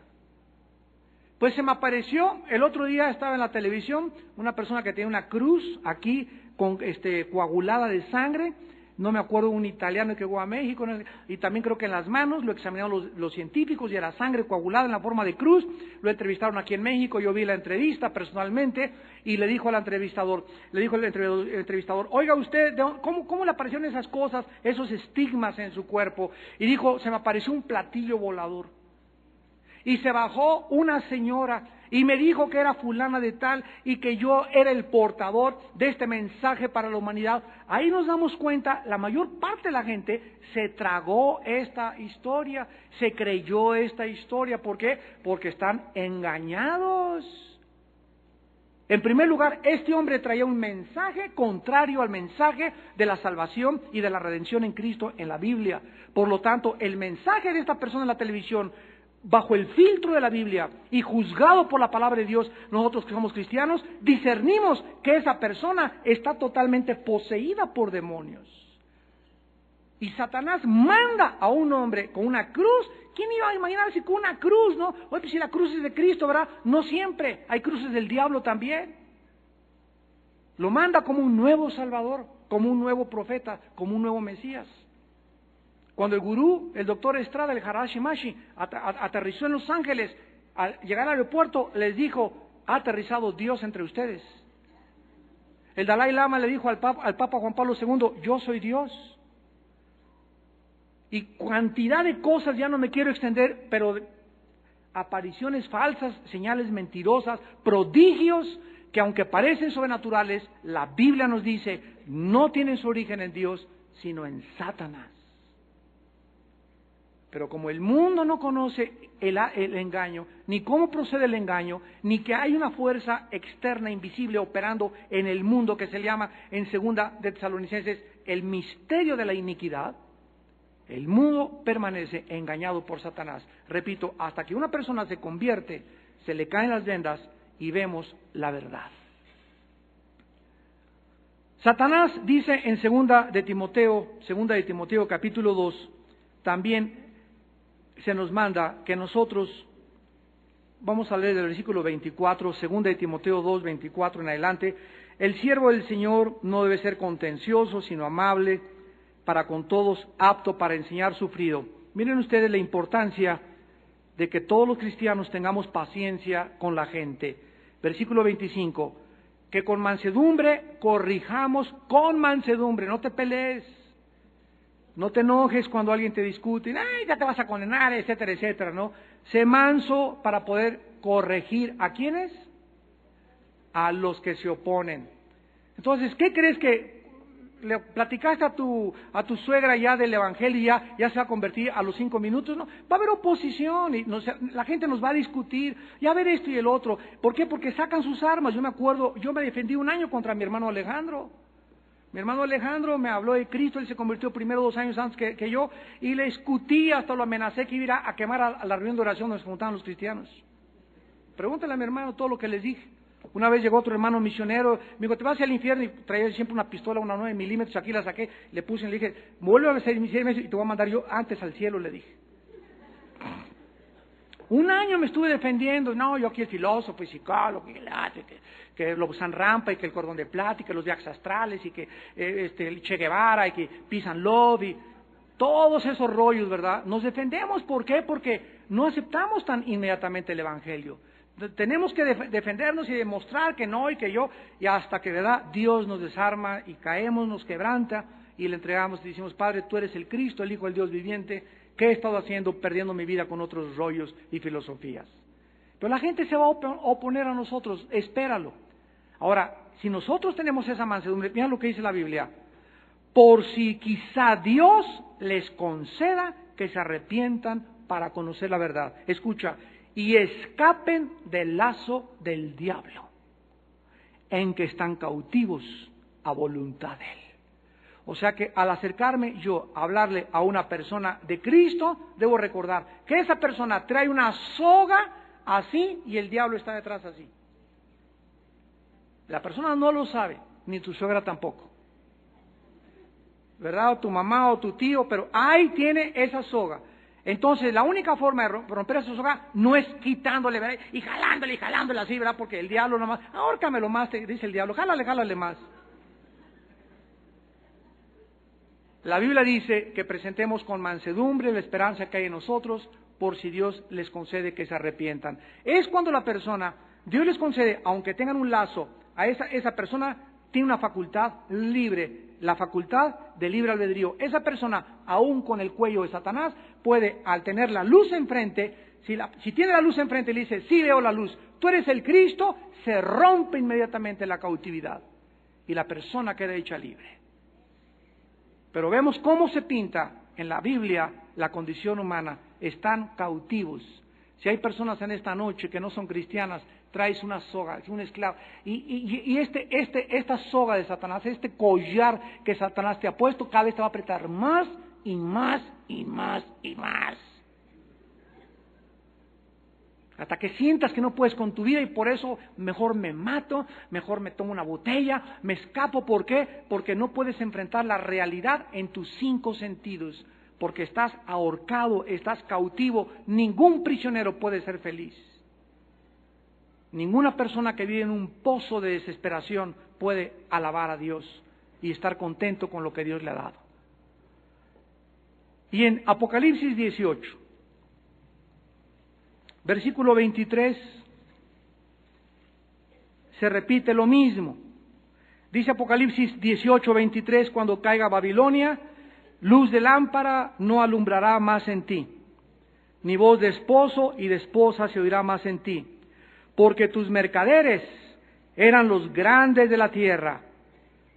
Pues se me apareció, el otro día estaba en la televisión, una persona que tenía una cruz aquí con coagulada de sangre. No me acuerdo, un italiano que llegó a México, y también creo que en las manos, lo examinaron los científicos y era sangre coagulada en la forma de cruz. Lo entrevistaron aquí en México, yo vi la entrevista personalmente y le dijo al entrevistador, oiga usted, ¿cómo le aparecieron esas cosas, esos estigmas en su cuerpo? Y dijo, se me apareció un platillo volador. Y se bajó una señora y me dijo que era fulana de tal y que yo era el portador de este mensaje para la humanidad. Ahí nos damos cuenta, la mayor parte de la gente se tragó esta historia, se creyó esta historia. ¿Por qué? Porque están engañados. En primer lugar, este hombre traía un mensaje contrario al mensaje de la salvación y de la redención en Cristo en la Biblia. Por lo tanto, el mensaje de esta persona en la televisión, bajo el filtro de la Biblia y juzgado por la palabra de Dios, nosotros que somos cristianos, discernimos que esa persona está totalmente poseída por demonios. Y Satanás manda a un hombre con una cruz. ¿Quién iba a imaginarse con una cruz, no? Oye, pues si la cruz es de Cristo, ¿verdad? No siempre. Hay cruces del diablo también. Lo manda como un nuevo Salvador, como un nuevo profeta, como un nuevo Mesías. Cuando el gurú, el doctor Estrada, el Harashi Mashi, aterrizó en Los Ángeles, al llegar al aeropuerto, les dijo: ha aterrizado Dios entre ustedes. El Dalai Lama le dijo al Papa Juan Pablo II: yo soy Dios. Y cantidad de cosas, ya no me quiero extender, pero apariciones falsas, señales mentirosas, prodigios que aunque parecen sobrenaturales, la Biblia nos dice, no tienen su origen en Dios, sino en Satanás. Pero como el mundo no conoce el engaño, ni cómo procede el engaño, ni que hay una fuerza externa invisible operando en el mundo que se le llama en 2 de Tesalonicenses el misterio de la iniquidad, el mundo permanece engañado por Satanás. Repito, hasta que una persona se convierte, se le caen las vendas y vemos la verdad. Satanás dice en 2 de Timoteo capítulo 2, también se nos manda que nosotros, vamos a leer el versículo 24, 2 de Timoteo 2, 24 en adelante: el siervo del Señor no debe ser contencioso, sino amable, para con todos, apto para enseñar, sufrido. Miren ustedes la importancia de que todos los cristianos tengamos paciencia con la gente. Versículo 25, que con mansedumbre corrijamos con mansedumbre. No te pelees, no te enojes cuando alguien te discute, ¡ay, ya te vas a condenar!, etcétera, etcétera, ¿no? Sé manso para poder corregir. ¿A quiénes? A los que se oponen. Entonces, ¿qué crees que le platicaste a tu suegra ya del evangelio y ya se va a convertir a los 5 minutos? No, va a haber oposición y la gente nos va a discutir, y a ver esto y el otro. ¿Por qué? Porque sacan sus armas. Yo me acuerdo, yo me defendí 1 año contra mi hermano Alejandro. Mi hermano Alejandro me habló de Cristo, él se convirtió primero 2 años antes que yo, y le discutí, hasta lo amenacé que iba a quemar a la reunión de oración donde se juntaban los cristianos. Pregúntale a mi hermano todo lo que les dije. Una vez llegó otro hermano misionero, me dijo: te vas al infierno, y traía siempre una pistola, una 9 milímetros, aquí la saqué, le puse y le dije: vuelve a 6 meses y te voy a mandar yo antes al cielo, le dije. 1 año me estuve defendiendo, no, yo aquí el filósofo y psicólogo, que lo San Rampa, y que el cordón de plata, y que los viajes astrales, y que el Che Guevara, y que Peace and Love, y todos esos rollos, ¿verdad? Nos defendemos, ¿por qué? Porque no aceptamos tan inmediatamente el evangelio. Tenemos que defendernos y demostrar que no y que yo, y hasta que, ¿verdad?, Dios nos desarma y caemos, nos quebranta y le entregamos y decimos: Padre, tú eres el Cristo, el Hijo del Dios viviente. ¿Qué he estado haciendo? Perdiendo mi vida con otros rollos y filosofías. Pero la gente se va a oponer a nosotros, espéralo. Ahora, si nosotros tenemos esa mansedumbre, mira lo que dice la Biblia: por si quizá Dios les conceda que se arrepientan para conocer la verdad. Escucha: y escapen del lazo del diablo, en que están cautivos a voluntad de él. O sea que al acercarme yo a hablarle a una persona de Cristo, debo recordar que esa persona trae una soga así y el diablo está detrás así. La persona no lo sabe, ni tu suegra tampoco, ¿verdad? O tu mamá o tu tío, pero ahí tiene esa soga. Entonces, la única forma de romper esa soga no es quitándole, ¿verdad?, y jalándole así, ¿verdad? Porque el diablo nomás, ahórcamelo más, te dice el diablo, jálale más. La Biblia dice que presentemos con mansedumbre la esperanza que hay en nosotros, por si Dios les concede que se arrepientan. Es cuando la persona, Dios les concede, aunque tengan un lazo, a esa persona tiene una facultad libre, la facultad de libre albedrío. Esa persona, aún con el cuello de Satanás, puede, al tener la luz enfrente, si tiene la luz enfrente y le dice: sí, veo la luz, tú eres el Cristo, se rompe inmediatamente la cautividad y la persona queda hecha libre. Pero vemos cómo se pinta en la Biblia la condición humana: están cautivos. Si hay personas en esta noche que no son cristianas, traes una soga, es un esclavo. Y esta soga de Satanás, este collar que Satanás te ha puesto, cada vez te va a apretar más y más y más y más. hasta que sientas que no puedes con tu vida y por eso mejor me mato, mejor me tomo una botella, me escapo. ¿Por qué? Porque no puedes enfrentar la realidad en tus 5 sentidos, porque estás ahorcado, estás cautivo. Ningún prisionero puede ser feliz. Ninguna persona que vive en un pozo de desesperación puede alabar a Dios y estar contento con lo que Dios le ha dado. Y en Apocalipsis 18, versículo 23, se repite lo mismo. Dice Apocalipsis 18, 23, cuando caiga Babilonia, luz de lámpara no alumbrará más en ti, ni voz de esposo y de esposa se oirá más en ti, porque tus mercaderes eran los grandes de la tierra,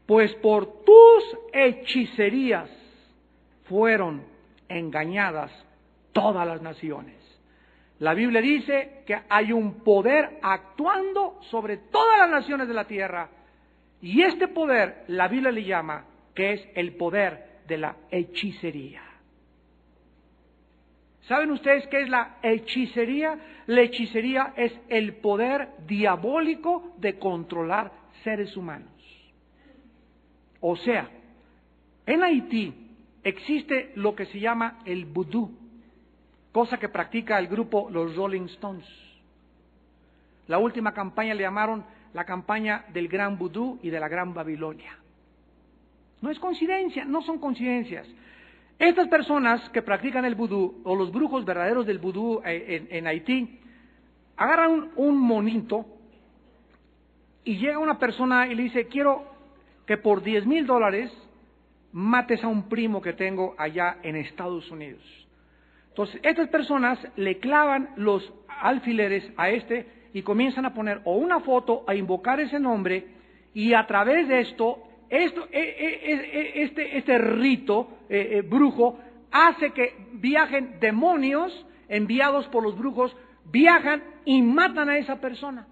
pues por tus hechicerías fueron engañadas todas las naciones. La Biblia dice que hay un poder actuando sobre todas las naciones de la tierra, y este poder la Biblia le llama que es el poder de la hechicería. ¿Saben ustedes qué es la hechicería? La hechicería es el poder diabólico de controlar seres humanos. O sea, en Haití existe lo que se llama el vudú, cosa que practica el grupo los Rolling Stones. La última campaña le llamaron la campaña del gran vudú y de la gran Babilonia. No es coincidencia, no son coincidencias. Estas personas que practican el vudú, o los brujos verdaderos del vudú en Haití, agarran un monito y llega una persona y le dice: quiero que por $10,000 mates a un primo que tengo allá en Estados Unidos. Entonces, estas personas le clavan los alfileres a y comienzan a poner o una foto, a invocar ese nombre, y a través de este rito brujo hace que viajen demonios enviados por los brujos, viajan y matan a esa persona.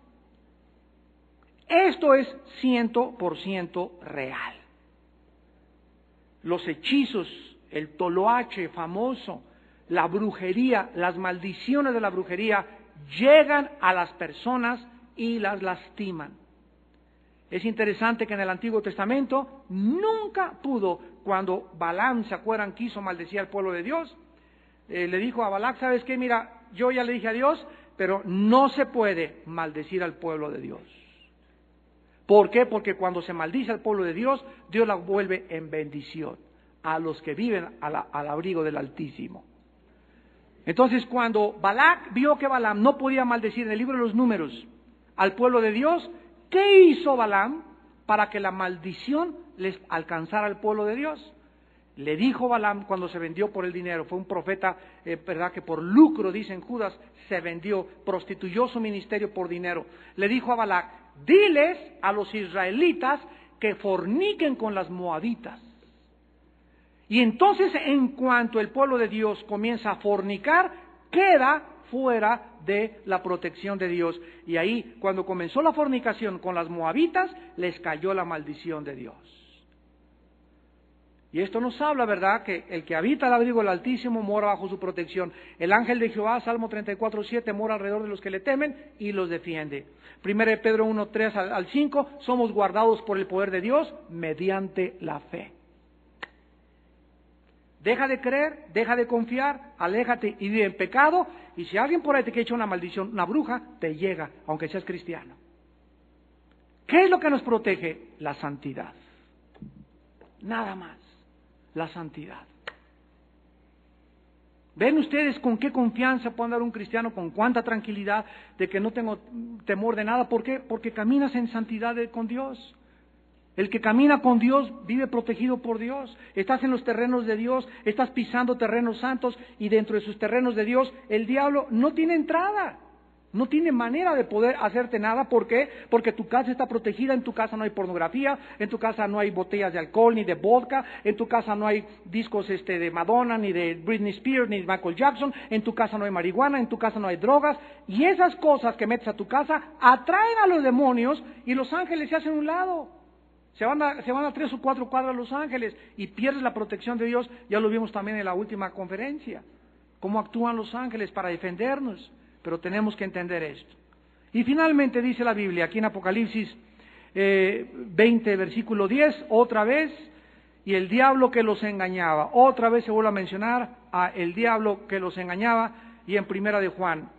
Esto es 100% real. Los hechizos, el toloache famoso, la brujería, las maldiciones de la brujería llegan a las personas y las lastiman. Es interesante que en el Antiguo Testamento nunca pudo, cuando Balaam, ¿se acuerdan?, quiso maldecir al pueblo de Dios, le dijo a Balac: ¿sabes qué? Mira, yo ya le dije a Dios, pero no se puede maldecir al pueblo de Dios. ¿Por qué? Porque cuando se maldice al pueblo de Dios, Dios la vuelve en bendición a los que viven al abrigo del Altísimo. Entonces, cuando Balac vio que Balaam no podía maldecir, en el libro de los Números, al pueblo de Dios, ¿qué hizo Balaam para que la maldición les alcanzara al pueblo de Dios? Le dijo Balaam, cuando se vendió por el dinero, fue un profeta, verdad, que por lucro, dicen Judas, se vendió, prostituyó su ministerio por dinero. Le dijo a Balac: diles a los israelitas que forniquen con las moabitas. Y entonces, en cuanto el pueblo de Dios comienza a fornicar, queda fuera de la protección de Dios. Y ahí, cuando comenzó la fornicación con las moabitas, les cayó la maldición de Dios. Y esto nos habla, ¿verdad?, que el que habita al abrigo del Altísimo mora bajo su protección. El ángel de Jehová, Salmo 34:7, mora alrededor de los que le temen y los defiende. 1 Pedro 1:3 al 5, somos guardados por el poder de Dios mediante la fe. Deja de creer, deja de confiar, aléjate y vive en pecado, y si alguien por ahí te quiere echar una maldición, una bruja, te llega, aunque seas cristiano. ¿Qué es lo que nos protege? La santidad. Nada más, la santidad. ¿Ven ustedes con qué confianza puede andar un cristiano, con cuánta tranquilidad de que no tengo temor de nada? ¿Por qué? Porque caminas en santidad con Dios. El que camina con Dios vive protegido por Dios. Estás en los terrenos de Dios, estás pisando terrenos santos, y dentro de sus terrenos de Dios el diablo no tiene entrada, no tiene manera de poder hacerte nada. ¿Por qué? Porque tu casa está protegida. En tu casa no hay pornografía, en tu casa no hay botellas de alcohol ni de vodka, en tu casa no hay discos de Madonna, ni de Britney Spears, ni de Michael Jackson, en tu casa no hay marihuana, en tu casa no hay drogas, y esas cosas que metes a tu casa atraen a los demonios, y los ángeles se hacen a un lado. Se van a 3 o 4 cuadras los ángeles y pierdes la protección de Dios. Ya lo vimos también en la última conferencia, cómo actúan los ángeles para defendernos. pero tenemos que entender esto. Y finalmente dice la Biblia, aquí en Apocalipsis 20, versículo 10, otra vez, y el diablo que los engañaba. Otra vez se vuelve a mencionar a el diablo que los engañaba, y en Primera de Juan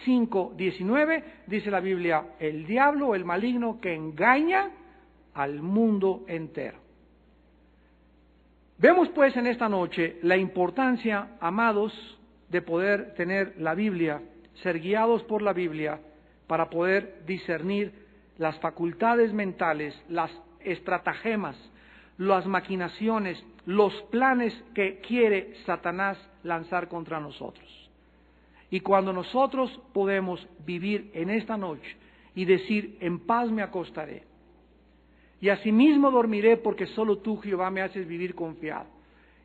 5, 19, dice la Biblia, el diablo, el maligno que engaña al mundo entero. Vemos pues en esta noche la importancia, amados, de poder tener la Biblia, ser guiados por la Biblia, para poder discernir las facultades mentales, las estratagemas, las maquinaciones, los planes que quiere Satanás lanzar contra nosotros. Y cuando nosotros podemos vivir en esta noche y decir, en paz me acostaré, y asimismo dormiré porque solo tú, Jehová, me haces vivir confiado,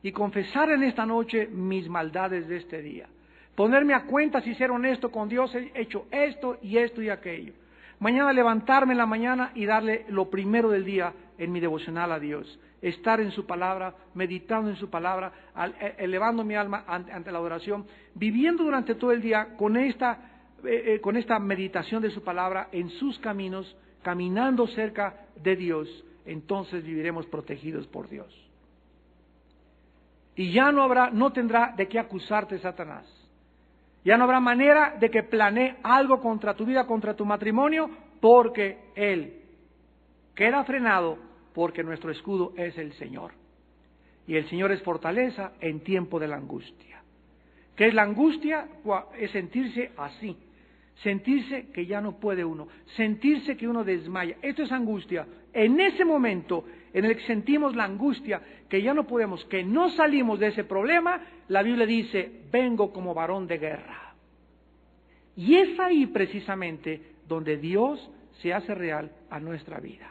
y confesar en esta noche mis maldades de este día, ponerme a cuenta si ser honesto con Dios, he hecho esto y aquello. Mañana levantarme en la mañana y darle lo primero del día en mi devocional a Dios, estar en su palabra, meditando en su palabra, elevando mi alma ante la oración, viviendo durante todo el día con esta meditación de su palabra en sus caminos, caminando cerca de Dios. Entonces viviremos protegidos por Dios. Y ya no tendrá de qué acusarte Satanás. Ya no habrá manera de que planee algo contra tu vida, contra tu matrimonio, porque él queda frenado, porque nuestro escudo es el Señor. Y el Señor es fortaleza en tiempo de la angustia. ¿Qué es la angustia? Es sentirse así, sentirse que ya no puede uno, sentirse que uno desmaya. Esto es angustia. En ese momento en el que sentimos la angustia, que ya no podemos, que no salimos de ese problema, la Biblia dice, vengo como varón de guerra. Y es ahí precisamente donde Dios se hace real a nuestra vida.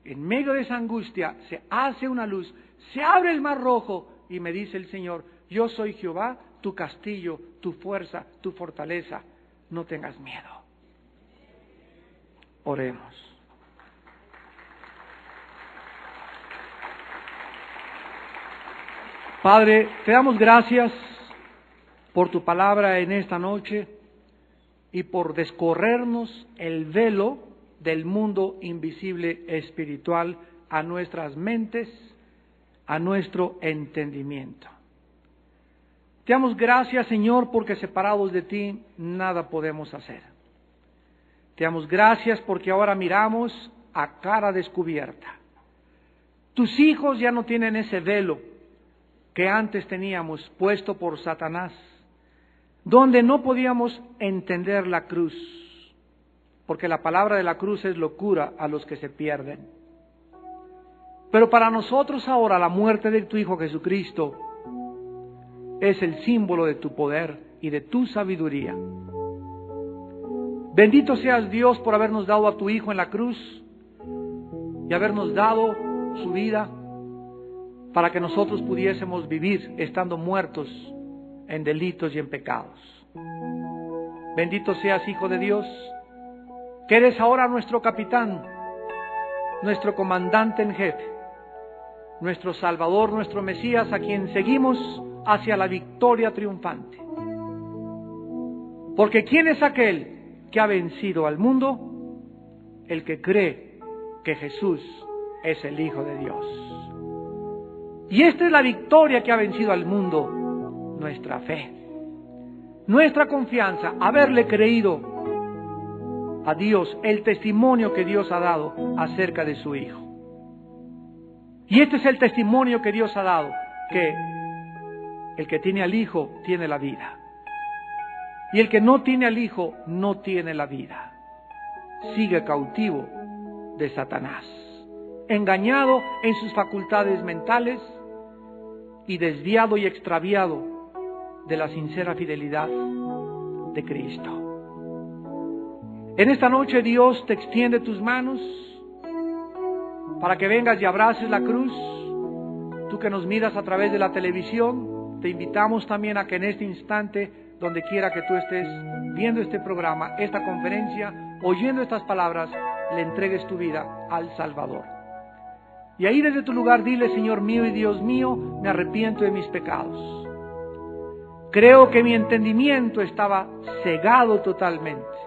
En medio de esa angustia se hace una luz, se abre el mar rojo y me dice el Señor, yo soy Jehová, tu castillo, tu fuerza, tu fortaleza, no tengas miedo. Oremos. Padre, te damos gracias por tu palabra en esta noche y por descorrernos el velo del mundo invisible espiritual a nuestras mentes, a nuestro entendimiento. Te damos gracias, Señor, porque separados de ti nada podemos hacer. Te damos gracias porque ahora miramos a cara descubierta. Tus hijos ya no tienen ese velo que antes teníamos puesto por Satanás, donde no podíamos entender la cruz, porque la palabra de la cruz es locura a los que se pierden. Pero para nosotros ahora la muerte de tu Hijo Jesucristo es el símbolo de tu poder y de tu sabiduría. Bendito seas Dios por habernos dado a tu Hijo en la cruz y habernos dado su vida para que nosotros pudiésemos vivir estando muertos en delitos y en pecados. Bendito seas, Hijo de Dios, que eres ahora nuestro capitán, nuestro comandante en jefe, nuestro Salvador, nuestro Mesías, a quien seguimos hacia la victoria triunfante. Porque ¿quién es aquel que ha vencido al mundo? El que cree que Jesús es el Hijo de Dios. Y esta es la victoria que ha vencido al mundo, nuestra fe, nuestra confianza, haberle creído a Dios, el testimonio que Dios ha dado acerca de su Hijo. Y este es el testimonio que Dios ha dado, que el que tiene al Hijo tiene la vida, y el que no tiene al Hijo no tiene la vida. Sigue cautivo de Satanás, engañado en sus facultades mentales y desviado y extraviado de la sincera fidelidad de Cristo. En esta noche Dios te extiende tus manos para que vengas y abraces la cruz. Tú que nos miras a través de la televisión, te invitamos también a que en este instante, donde quiera que tú estés viendo este programa, esta conferencia, oyendo estas palabras, le entregues tu vida al Salvador. Y ahí desde tu lugar dile, Señor mío y Dios mío, me arrepiento de mis pecados. Creo que mi entendimiento estaba cegado totalmente.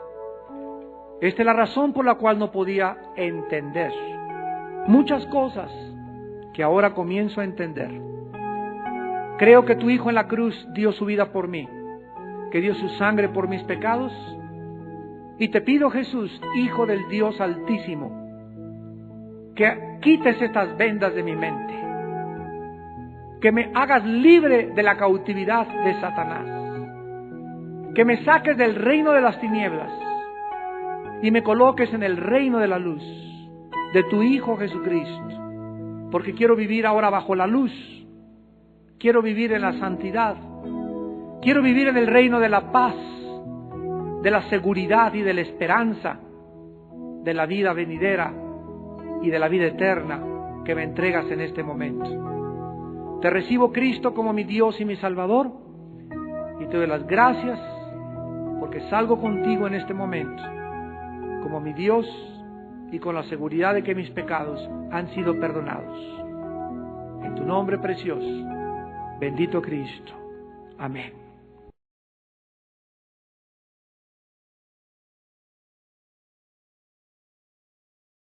Esta es la razón por la cual no podía entender muchas cosas que ahora comienzo a entender. Creo que tu Hijo en la cruz dio su vida por mí, que dio su sangre por mis pecados. Y te pido, Jesús, Hijo del Dios Altísimo, que quites estas vendas de mi mente, que me hagas libre de la cautividad de Satanás, que me saques del reino de las tinieblas y me coloques en el reino de la luz de tu Hijo Jesucristo, porque quiero vivir ahora bajo la luz, quiero vivir en la santidad, quiero vivir en el reino de la paz, de la seguridad y de la esperanza, de la vida venidera y de la vida eterna que me entregas en este momento. Te recibo, Cristo, como mi Dios y mi Salvador, y te doy las gracias porque salgo contigo en este momento como mi Dios y con la seguridad de que mis pecados han sido perdonados. En tu nombre precioso, bendito Cristo. Amén.